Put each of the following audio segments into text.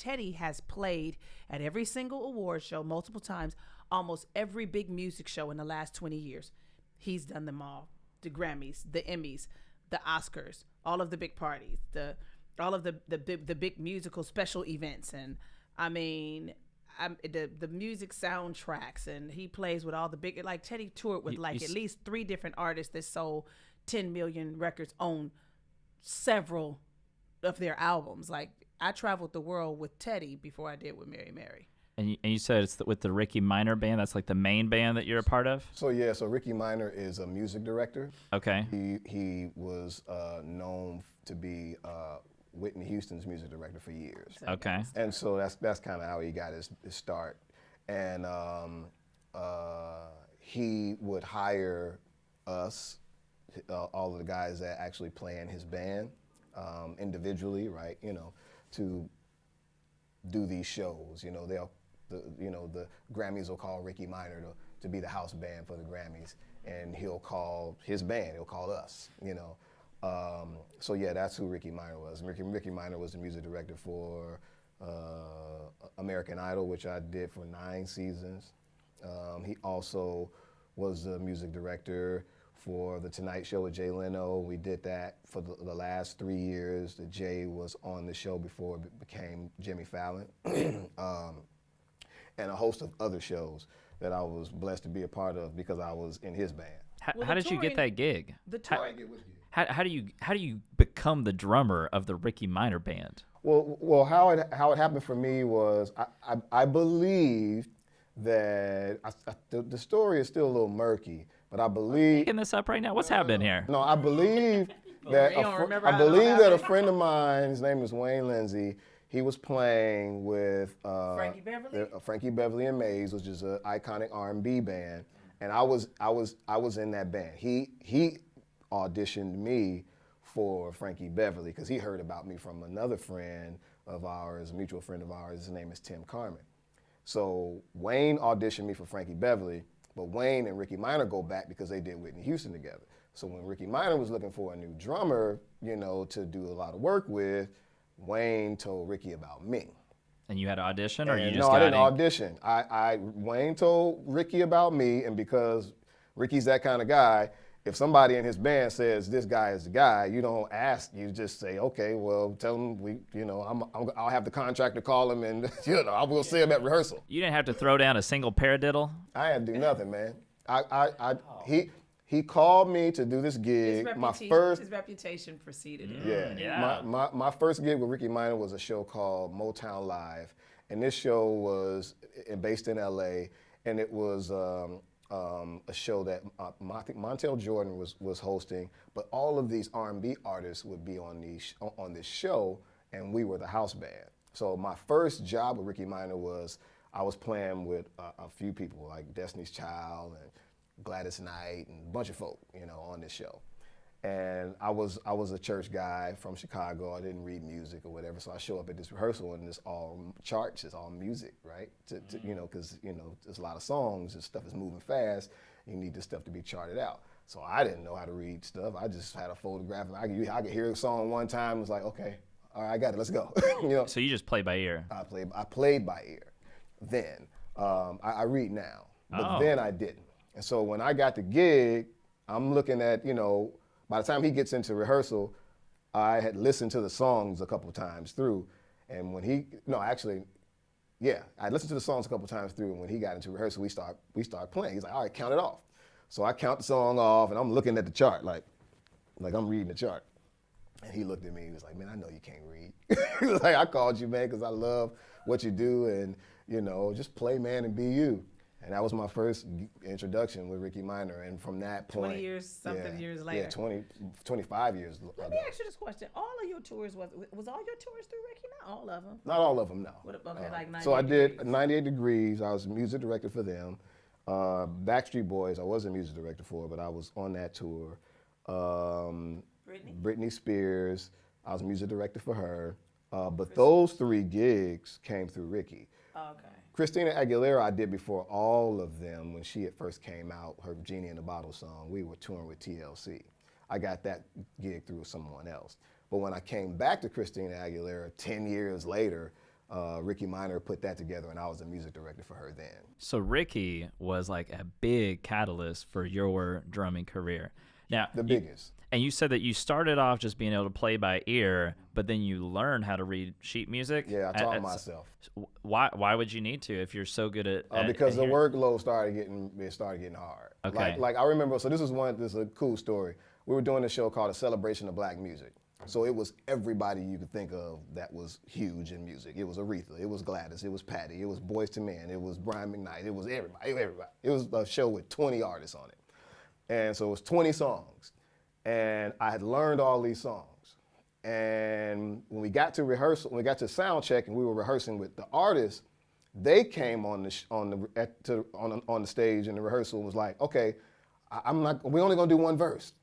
Teddy has played at every single award show multiple times, almost every big music show in the last 20 years. He's done them all. The Grammys, the Emmys, the Oscars, all of the big parties, all of the big musical special events, and I mean, the music soundtracks, and he plays with all the big, like Teddy toured with at least 3 different artists that sold 10 million records on several of their albums. Like, I traveled the world with Teddy before I did with Mary. And you said it's with the Ricky Meyer band. That's like the main band that you're a part of? So Ricky Meyer is a music director. Okay. He was known to be Whitney Houston's music director for years. Okay. And so that's kind of how he got his start. And he would hire us, all of the guys that actually play in his band, individually, right? To do these shows. The Grammys will call Ricky Meyer to be the house band for the Grammys, and he'll call his band. He'll call us. That's who Ricky Meyer was. Ricky Meyer was the music director for American Idol, which I did for 9 seasons. He also was the music director for The Tonight Show with Jay Leno. We did that for the last 3 years that Jay was on the show before it became Jimmy Fallon. And a host of other shows that I was blessed to be a part of because I was in his band. How did you get that gig? How do you become the drummer of the Ricky Meyer band? Well, how it happened for me was I believe that the story is still a little murky, but I believe. Making this up right now. What's happening here? No, I believe that a friend of mine, his name is Wayne Lindsay. He was playing with Frankie Beverly and Maze, which is an iconic R&B band, and I was in that band. He auditioned me for Frankie Beverly because he heard about me from another friend of ours, a mutual friend of ours. His name is Tim Carmen. So Wayne auditioned me for Frankie Beverly, but Wayne and Ricky Meyer go back because they did Whitney Houston together. So when Ricky Meyer was looking for a new drummer, to do a lot of work with, Wayne told Ricky about me. And you had an audition, or you just No, got I didn't in? audition. Wayne told Ricky about me, and because Ricky's that kind of guy, if somebody in his band says this guy is the guy, you don't ask. You just say, okay, well, tell him I'll have the contractor call him, and I will see him at rehearsal. You didn't have to throw down a single paradiddle? I had to do nothing, man. He called me to do this gig. His reputation preceded him. Yeah. My first gig with Ricky Meyer was a show called Motown Live, and this show was based in LA, and it was a show that I think Montel Jordan was hosting, but all of these R&B artists would be on this show, and we were the house band. So my first job with Ricky Meyer was I was playing with a few people like Destiny's Child and Gladys Knight and a bunch of folk, on this show. And I was a church guy from Chicago. I didn't read music or whatever, so I show up at this rehearsal and it's all charts, it's all music, right? Because there's a lot of songs and stuff is moving fast. You need this stuff to be charted out. So I didn't know how to read stuff. I just had a photograph and I could hear a song one time. It was like, okay, all right, I got it. Let's go. So you just play by ear. I played by ear. Then I read now, but then I didn't. And so when I got the gig, I'm looking at, by the time he gets into rehearsal, I had listened to the songs a couple of times through. And I listened to the songs a couple of times through. And when he got into rehearsal, we start playing. He's like, all right, count it off. So I count the song off, and I'm looking at the chart, like I'm reading the chart. And he looked at me, he was like, man, I know you can't read. He was like, I called you, man, because I love what you do, and, just play, man, and be you. And that was my first introduction with Ricky Meyer. And from that point. 20 years later. Yeah, 25 years ago. Let me ask you this question. All of your tours, was all your tours through Ricky? Not all of them. Not all of them, no. Okay, like 98 So I did degrees. 98 Degrees. I was music director for them. Backstreet Boys, I wasn't music director for, but I was on that tour. Britney Spears, I was music director for her. But those 3 gigs came through Ricky. Okay. Christina Aguilera I did before all of them when she at first came out, her Genie in the Bottle song. We were touring with TLC. I got that gig through someone else. But when I came back to Christina Aguilera 10 years later, Ricky Meyer put that together, and I was the music director for her then. So Ricky was like a big catalyst for your drumming career. Now, the biggest. And you said that you started off just being able to play by ear, but then you learned how to read sheet music. Yeah, I taught myself. Why would you need to if you're so good at because the workload started getting hard. Okay. Like I remember. So this is a cool story. We were doing a show called A Celebration of Black Music. So it was everybody you could think of that was huge in music. It was Aretha, it was Gladys, it was Patty, it was Boyz II Men, it was Brian McKnight, it was everybody. It was a show with 20 artists on it. And so it was 20 songs. And I had learned all these songs. And when we got to rehearsal, when we got to sound check and we were rehearsing with the artists, they came on the stage in the rehearsal and was like, okay, we're only gonna do one verse.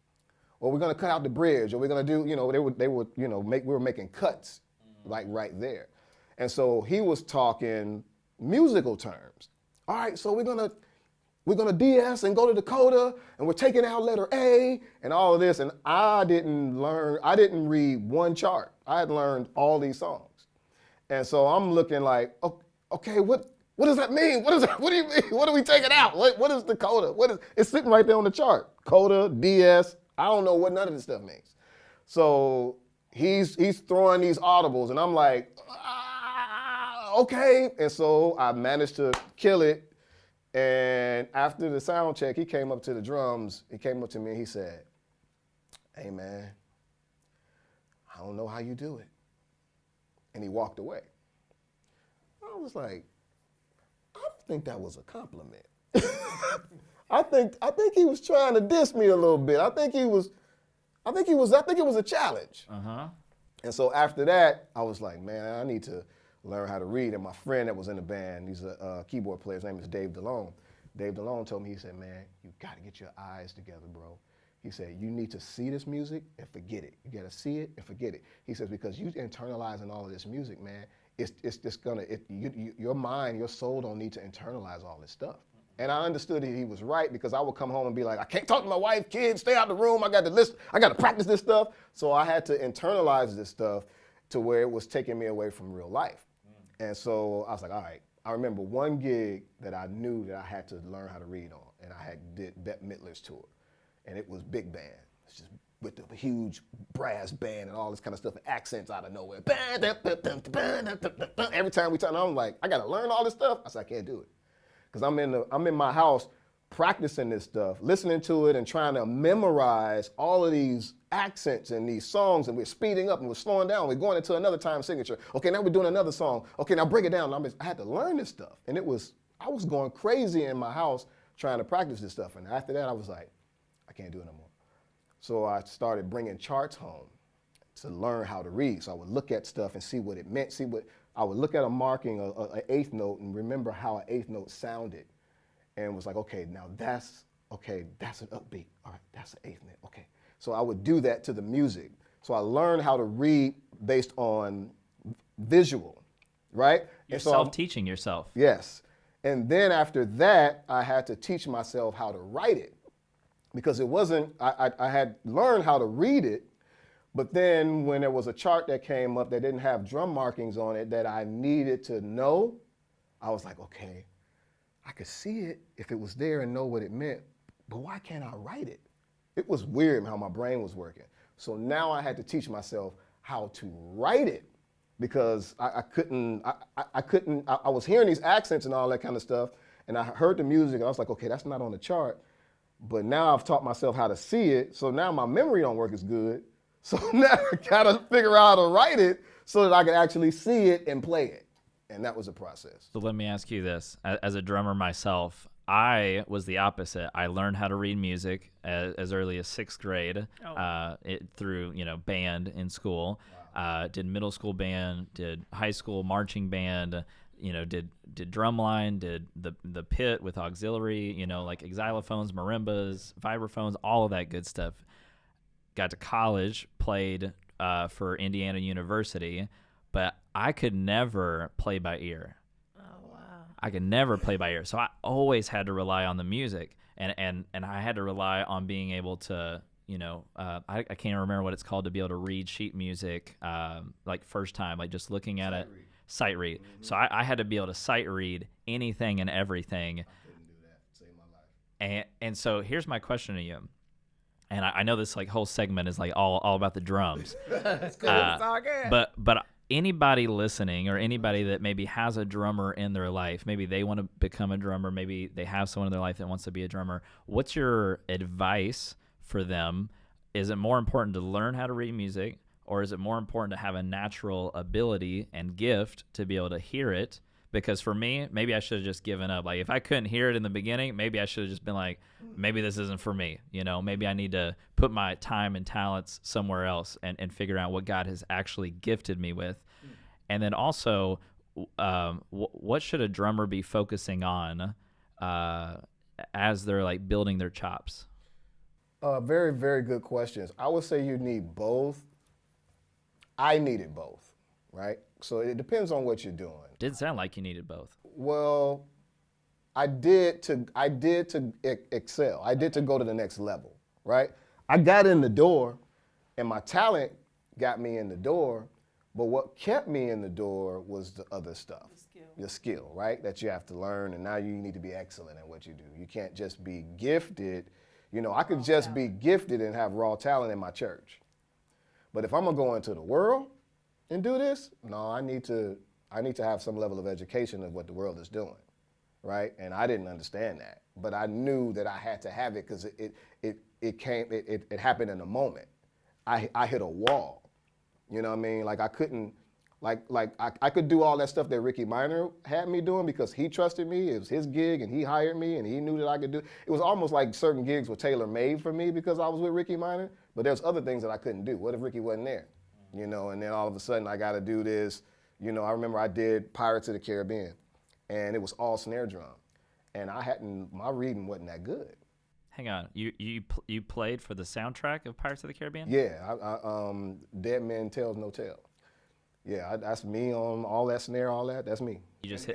Or we're gonna cut out the bridge, or we're gonna do, we were making cuts like right there. And so he was talking musical terms. All right, so we're gonna DS and go to the coda, and we're taking out letter A and all of this. And I didn't read one chart. I had learned all these songs. And so I'm looking like, okay, what does that mean? What do you mean? What are we taking out? What is the coda? It's sitting right there on the chart. Coda, DS, I don't know what none of this stuff means. So he's throwing these audibles, and I'm like, okay. And so I managed to kill it. And after the sound check, he came up to the drums. He came up to me and he said, hey, man, I don't know how you do it. And he walked away. I was like, I don't think that was a compliment. I think he was trying to diss me a little bit. I think it was a challenge. Uh-huh. And so after that, I was like, man, I need to learn how to read. And my friend that was in the band, he's a keyboard player, his name is Dave DeLone. Dave DeLone told me, he said, man, you got to get your eyes together, bro. He said, you need to see this music and forget it. You got to see it and forget it. He says, because you internalizing all of this music, man, it's just gonna, your mind, your soul don't need to internalize all this stuff. And I understood he was right, because I would come home and be like, I can't talk to my wife, kids, stay out the room, I got to practice this stuff. So I had to internalize this stuff to where it was taking me away from real life. And so I was like, all right. I remember one gig that I knew that I had to learn how to read on, and I did Bette Midler's tour, and it was big band. It's just with the huge brass band and all this kind of stuff, and accents out of nowhere. Every time we turn on, I'm like, I gotta learn all this stuff. I said, I can't do it, because I'm in my house practicing this stuff, listening to it and trying to memorize all of these accents and these songs, and we're speeding up and we're slowing down. We're going into another time signature. Okay, now we're doing another song. Okay, now break it down. I had to learn this stuff. And I was going crazy in my house trying to practice this stuff. And after that, I was like, I can't do it no more. So I started bringing charts home to learn how to read. So I would look at stuff and see what it meant. I would look at a marking, an eighth note, and remember how an eighth note sounded. And was like, okay, now that's an upbeat. All right, that's an eighth note, okay. So I would do that to the music. So I learned how to read based on visual, right? You're self-teaching yourself. Yes. And then after that, I had to teach myself how to write it, because it wasn't, I had learned how to read it, but then when there was a chart that came up that didn't have drum markings on it that I needed to know, I was like, okay, I could see it if it was there and know what it meant, but why can't I write it? It was weird how my brain was working. So now I had to teach myself how to write it, because I was hearing these accents and all that kind of stuff, and I heard the music and I was like, okay, that's not on the chart. But now I've taught myself how to see it, so now my memory don't work as good. So now I gotta figure out how to write it so that I can actually see it and play it. And that was a process. So let me ask you this. As a drummer myself, I was the opposite. I learned how to read music as early as 6th grade through band in school. Wow. Did middle school band, did high school marching band, did drumline, did the pit with auxiliary, like xylophones, marimbas, vibraphones, all of that good stuff. Got to college, played for Indiana University, but I could never play by ear. I could never play by ear. So I always had to rely on the music, and I had to rely on being able to, I can't remember what it's called, to be able to read sheet music, like first time, like just looking at it. sight read. So I had to be able to sight read anything and everything. Couldn't do that. Save my life. And so here's my question to you. And I know this like whole segment is like all about the drums. It's cool. It's all good. But anybody listening or anybody that maybe has a drummer in their life, maybe they want to become a drummer, maybe they have someone in their life that wants to be a drummer. What's your advice for them? Is it more important to learn how to read music, or is it more important to have a natural ability and gift to be able to hear it? Because for me, maybe I should have just given up. Like if I couldn't hear it in the beginning, maybe I should have just been like, maybe this isn't for me. You know, maybe I need to put my time and talents somewhere else and figure out what God has actually gifted me with. And then also, what should a drummer be focusing on as they're like building their chops? Very, very good questions. I would say you need both. I needed both, right? So it depends on what you're doing. Didn't sound like you needed both. Well, I did to excel. I did to go to the next level, right? I got in the door, and my talent got me in the door, but what kept me in the door was the other stuff. The skill, right? That you have to learn, and now you need to be excellent at what you do. You can't just be gifted. You know, I could just be gifted and have raw talent in my church. But if I'm gonna go into the world and do this, no, I need to have some level of education of what the world is doing, right? And I didn't understand that, but I knew that I had to have it because it happened in a moment. I hit a wall, you know what I mean? Like I couldn't, I could do all that stuff that Ricky Meyer had me doing because he trusted me. It was his gig and he hired me and he knew that I could do. It was almost like certain gigs were tailor-made for me because I was with Ricky Meyer, but there's other things that I couldn't do. What if Ricky wasn't there? You know, and then all of a sudden I got to do this. You know, I remember I did Pirates of the Caribbean and it was all snare drum. And my reading wasn't that good. Hang on, you played for the soundtrack of Pirates of the Caribbean? Yeah, Dead Man Tells No Tale. Yeah, that's me on all that snare, all that. That's me. You just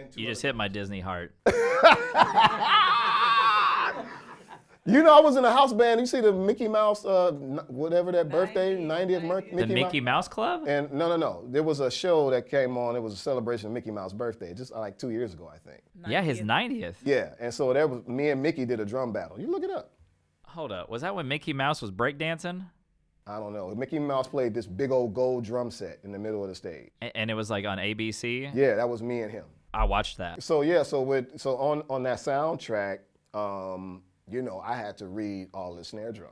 hit my Disney heart. You know, I was in a house band. You see the Mickey Mouse, whatever that birthday, 90th Mickey The Mickey Mouse Club? And no. There was a show that came on. It was a celebration of Mickey Mouse birthday, just like 2 years ago, I think. 90th. Yeah, his 90th. Yeah, and so there was me and Mickey did a drum battle. You look it up. Hold up. Was that when Mickey Mouse was breakdancing? I don't know. Mickey Mouse played this big old gold drum set in the middle of the stage. And it was like on ABC? Yeah, that was me and him. I watched that. So yeah, so on that soundtrack, you know, I had to read all the snare drum,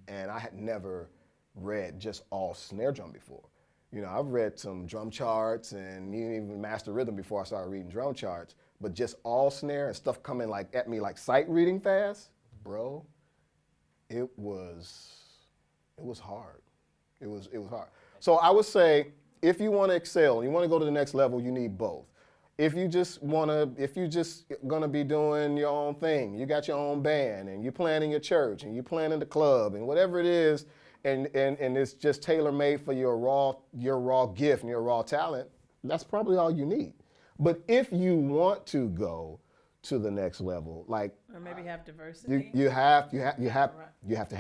and I had never read just all snare drum before. You know, I've read some drum charts and even master rhythm before I started reading drum charts, but just all snare and stuff coming like at me like sight reading fast, bro. It was hard. It was hard. So I would say if you want to excel, you want to go to the next level, you need both. If you just gonna be doing your own thing, you got your own band and you're playing in your church and you're playing in the club and whatever it is, and it's just tailor-made for your raw gift and your raw talent, that's probably all you need. But if you want to go to the next level, like or maybe have diversity. You have to have that. You got to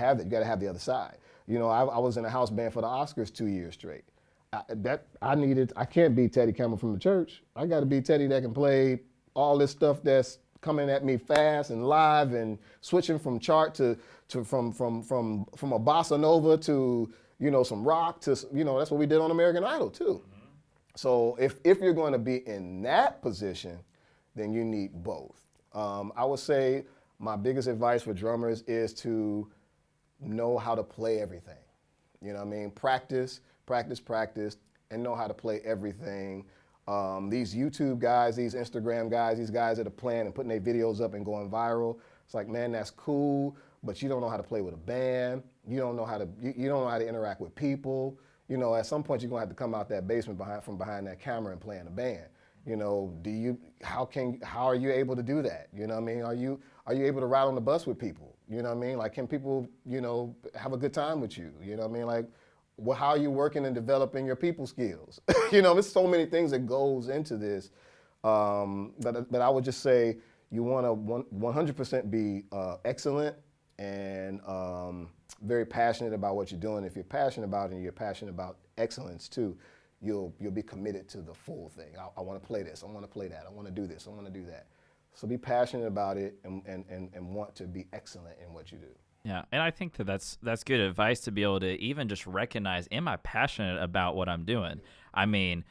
have the other side. You know, I was in a house band for the Oscars 2 years straight. I can't be Teddy Campbell from the church. I got to be Teddy that can play all this stuff that's coming at me fast and live and switching from chart to from a bossa nova to, you know, some rock to, you know, that's what we did on American Idol too. Mm-hmm. So if you're going to be in that position, then you need both. I would say my biggest advice for drummers is to know how to play everything. You know what I mean? Practice, and know how to play everything. These YouTube guys, these Instagram guys, these guys that are playing and putting their videos up and going viral, it's like, man, that's cool, but you don't know how to play with a band. You don't know how to interact with people. You know, at some point you're gonna have to come out that basement from behind that camera and play in a band. You know, how are you able to do that? You know what I mean? Are you able to ride on the bus with people? You know what I mean? Like, can people, you know, have a good time with you? You know what I mean? Like, how are you working and developing your people skills? You know, there's so many things that goes into this. But I would just say you want to 100% be excellent and very passionate about what you're doing. If you're passionate about it and you're passionate about excellence too, you'll be committed to the full thing. I want to play this. I want to play that. I want to do this. I want to do that. So be passionate about it and want to be excellent in what you do. Yeah, and I think that's good advice to be able to even just recognize, am I passionate about what I'm doing? I mean,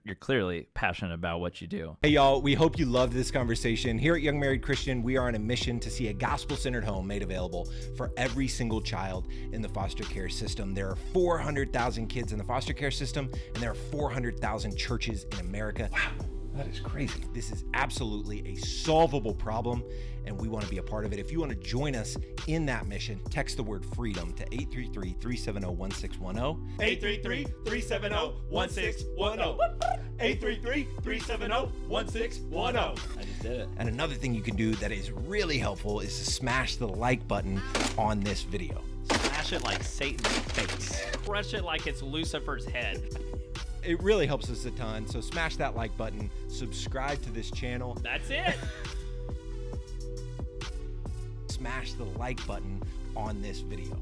you're clearly passionate about what you do. Hey, y'all, we hope you loved this conversation. Here at Young Married Christian, we are on a mission to see a gospel-centered home made available for every single child in the foster care system. There are 400,000 kids in the foster care system, and there are 400,000 churches in America. Wow. That is crazy. This is absolutely a solvable problem, and we want to be a part of it. If you want to join us in that mission, text the word freedom to 833-370-1610. 833-370-1610. 833-370-1610. I just did it. And another thing you can do that is really helpful is to smash the like button on this video. Smash it like Satan's face. Crush it like it's Lucifer's head. It really helps us a ton, so smash that like button, subscribe to this channel. That's it. Smash the like button on this video.